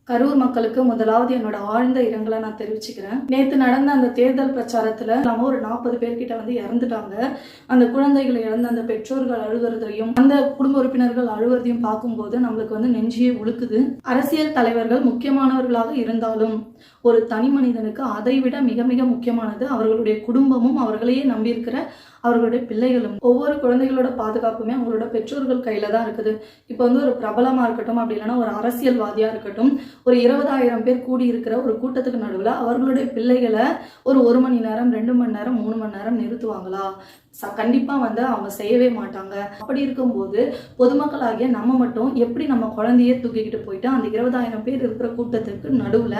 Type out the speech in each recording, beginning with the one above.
கரூர் மக்களுக்கு முதலாவது என்னோட ஆழ்ந்த இரங்கலை நான் தெரிவிச்சுக்கிறேன். நேற்று நடந்த அந்த தேர்தல் பிரச்சாரத்துல நம்ம ஒரு 40 பேர்கிட்ட வந்து இறந்துட்டாங்க. அந்த குழந்தைகளை இழந்த அந்த பெற்றோர்கள் அழுகிறதையும் அந்த குடும்ப உறுப்பினர்கள் அழுகிறதையும் பார்க்கும்போது நம்மளுக்கு வந்து நெஞ்சியே உழுக்குது. அரசியல் தலைவர்கள் முக்கியமானவர்களாக இருந்தாலும் ஒரு தனி மனிதனுக்கு அதை விட மிக மிக முக்கியமானது அவர்களுடைய குடும்பமும் அவர்களையே நம்பியிருக்கிற அவர்களுடைய பிள்ளைகளும். ஒவ்வொரு குழந்தைகளோட பாதுகாப்புமே அவங்களோட பெற்றோர்கள் கையில தான் இருக்குது. இப்போ வந்து ஒரு பிரபலமா இருக்கட்டும், அப்படி இல்லைன்னா ஒரு அரசியல்வாதியா இருக்கட்டும், ஒரு 20,000 பேர் கூடி இருக்கிற ஒரு கூட்டத்துக்கு நடுவில் அவர்களுடைய பிள்ளைகளை ஒரு 1 மணி நேரம் 2 மணி நேரம் 3 மணி நேரம் நிறுத்துவாங்களா? கண்டிப்பா வந்து அவங்க செய்யவே மாட்டாங்க. அப்படி இருக்கும்போது பொதுமக்களாகிய நம்ம மட்டும் எப்படி நம்ம குழந்தையே தூக்கிக்கிட்டு போயிட்டு அந்த 20,000 பேர் இருக்கிற கூட்டத்துக்கு நடுவுல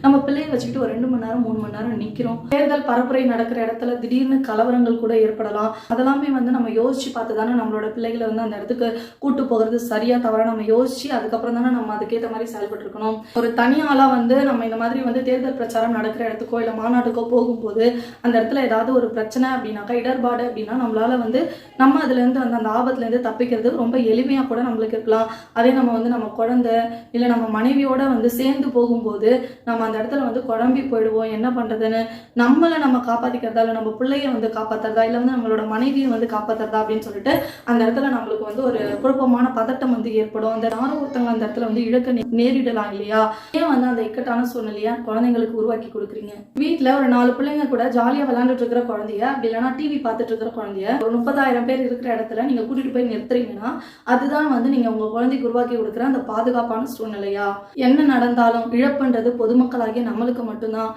நம்ம பிள்ளையை வச்சுக்கிட்டு ஒரு 2 மணி நேரம் 3 மணி நேரம் நிக்கிறோம்? தேர்தல் பரப்புரை நடக்கிற இடத்துல திடீர்னு கலவரங்கள் கூட ஏற்படலாம். அதெல்லாமே வந்து நம்ம யோசிச்சு பார்த்து தானே நம்மளோட பிள்ளைகளை வந்து அந்த இடத்துக்கு கூட்டு போகிறது சரியா தவிர நம்ம யோசிச்சு அதுக்கப்புறம் தானே நம்ம அதுக்கேற்ற மாதிரி செயல்பட்டு இருக்கணும். ஒரு தனி ஆளா வந்து நம்ம இந்த மாதிரி வந்து தேர்தல் பிரச்சாரம் நடக்கிற இடத்துக்கோ இல்லை மாநாட்டுக்கோ போகும்போது அந்த இடத்துல ஏதாவது ஒரு பிரச்சனை அப்படின்னாக்கா, இடர்பாடு அப்படின்னா நம்மளால வந்து நம்ம அதுல இருந்து அந்த ஆபத்துல இருந்து தப்பிக்கிறது ரொம்ப எளிமையா கூட நம்மளுக்கு இருக்கலாம். அதே நம்ம வந்து நம்ம குழந்தை இல்ல நம்ம மனைவியோட வந்து சேர்ந்து போகும்போது நம்ம அந்த இடத்துல வந்து குழம்பி போயிடுவோம். என்ன பண்றதுன்னு, நம்மளை நம்ம காப்பாத்திக்கிறதா இல்லை நம்ம பிள்ளைய வந்து காப்பாத்துறதா இல்லை வந்து நம்மளோட மனைவியை வந்து காப்பாத்துறதா அப்படின்னு சொல்லிட்டு அந்த இடத்துல நம்மளுக்கு வந்து ஒரு குழப்பமான பதட்டம் வந்து ஏற்படும். அந்த யாரும் ஒருத்தவங்க அந்த இடத்துல வந்து இழக்க நேரிடலாம் இல்லையா? ஏன் வந்து அந்த இக்கட்டான சூழ்நிலையா குழந்தைங்களுக்கு உருவாக்கி கொடுக்குறீங்க? வீட்டுல ஒரு 4 பிள்ளைங்க கூட ஜாலியா விளையாண்டுட்டு இருக்கிற குழந்தைய, அப்படி இல்லைன்னா டிவி பார்த்துட்டு இருக்கிற குழந்தைய ஒரு 30,000 பேர் இருக்கிற இடத்துல நீங்க கூட்டிட்டு போய் நிறுத்துறீங்கன்னா அதுதான் வந்து நீங்க உங்க குழந்தைக்கு உருவாக்கி கொடுக்குற அந்த பாதுகாப்பான சூழ்நிலையா? என்ன நடந்தாலும் இழப்புன்றது பொதுமக்களாகிய நம்மளுக்கு மட்டும்தான்.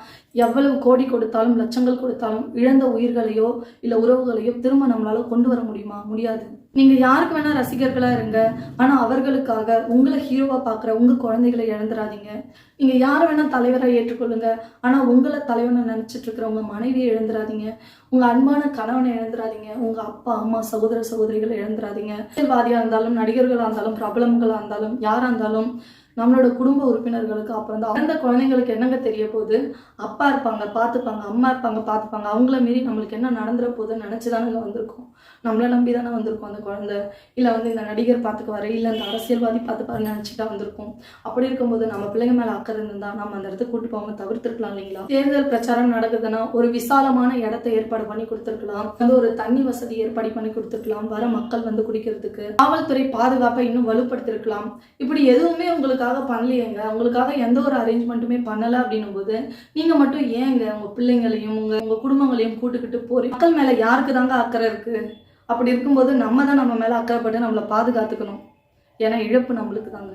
எவ்வளவு கோடி கொடுத்தாலும் லட்சங்கள் கொடுத்தாலும் இழந்த உயிர்களையோ இல்ல உறவுகளையோ திரும்ப நம்மளால கொண்டு வர முடியுமா? முடியாது. நீங்க யாருக்கு வேணா ரசிகர்களா இருங்க, ஆனா அவர்களுக்காக உங்களை ஹீரோவா பாக்குற உங்க குழந்தைகளை இழந்துடாதீங்க. நீங்க யாரை வேணா தலைவரை ஏற்றுக்கொள்ளுங்க, ஆனா உங்களை தலைவனை நினைச்சிட்டு இருக்கிற உங்க மனைவியை இழந்துடாதீங்க. உங்க அன்பான கணவனை இழந்துடாதீங்க. உங்க அப்பா அம்மா சகோதர சகோதரிகளை இழந்துடாதீங்க. அரசியல்வாதியா இருந்தாலும் நடிகர்களா இருந்தாலும் பிரபலங்களா இருந்தாலும் யாரா இருந்தாலும் நம்மளோட குடும்ப உறுப்பினர்களுக்கு அப்புறம் தான் அந்த குழந்தைங்களுக்கு என்னங்க தெரிய போகுது? அப்பா இருப்பாங்க பார்த்துப்பாங்க, அம்மா இருப்பாங்க பார்த்துப்பாங்க, அவங்கள மீறி நம்மளுக்கு என்ன நடந்துட போகுதுன்னு நினைச்சுதானங்க வந்திருக்கோம். நம்மளை நம்பி தானே வந்திருக்கோம். அந்த குழந்தை இல்லை வந்து இந்த நடிகர் பார்த்துக்குவாரு இல்லை இந்த அரசியல்வாதி பார்த்துப்பாருன்னு நினச்சிட்டா வந்திருக்கோம். அப்படி இருக்கும்போது நம்ம பிள்ளைங்க மேலே அக்கறை இருந்தால் நம்ம அந்த இடத்துக்கு கூட்டு போகாம தவிர்த்துருக்கலாம் இல்லைங்களா? தேர்தல் பிரச்சாரம் நடக்குதுன்னா ஒரு விசாலமான இடத்தை ஏற்பாடு பண்ணி கொடுத்துருக்கலாம். வந்து ஒரு தண்ணி வசதி ஏற்பாடு பண்ணி கொடுத்துருக்கலாம். வர மக்கள் வந்து குடிக்கிறதுக்கு காவல்துறை பாதுகாப்பை இன்னும் வலுப்படுத்திருக்கலாம். இப்படி எதுவுமே உங்களுக்கு பண்ணலையேங்க, உங்களுக்காக எந்த ஒரு அரேஞ்ச்மெண்ட்டுமே பண்ணல அப்படின்னும் போது நீங்க மட்டும் ஏங்க உங்க பிள்ளைங்களையும் உங்க குடும்பங்களையும் கூட்டுக்கிட்டு போறீங்க? மக்கள் மேல யாருக்கு தாங்க அக்கறை இருக்கு? அப்படி இருக்கும்போது நம்ம தான் நம்ம மேல அக்கறைப்பட்டு நம்மளை பாதுகாத்துக்கணும். ஏன்னா இழப்பு நம்மளுக்கு தாங்க.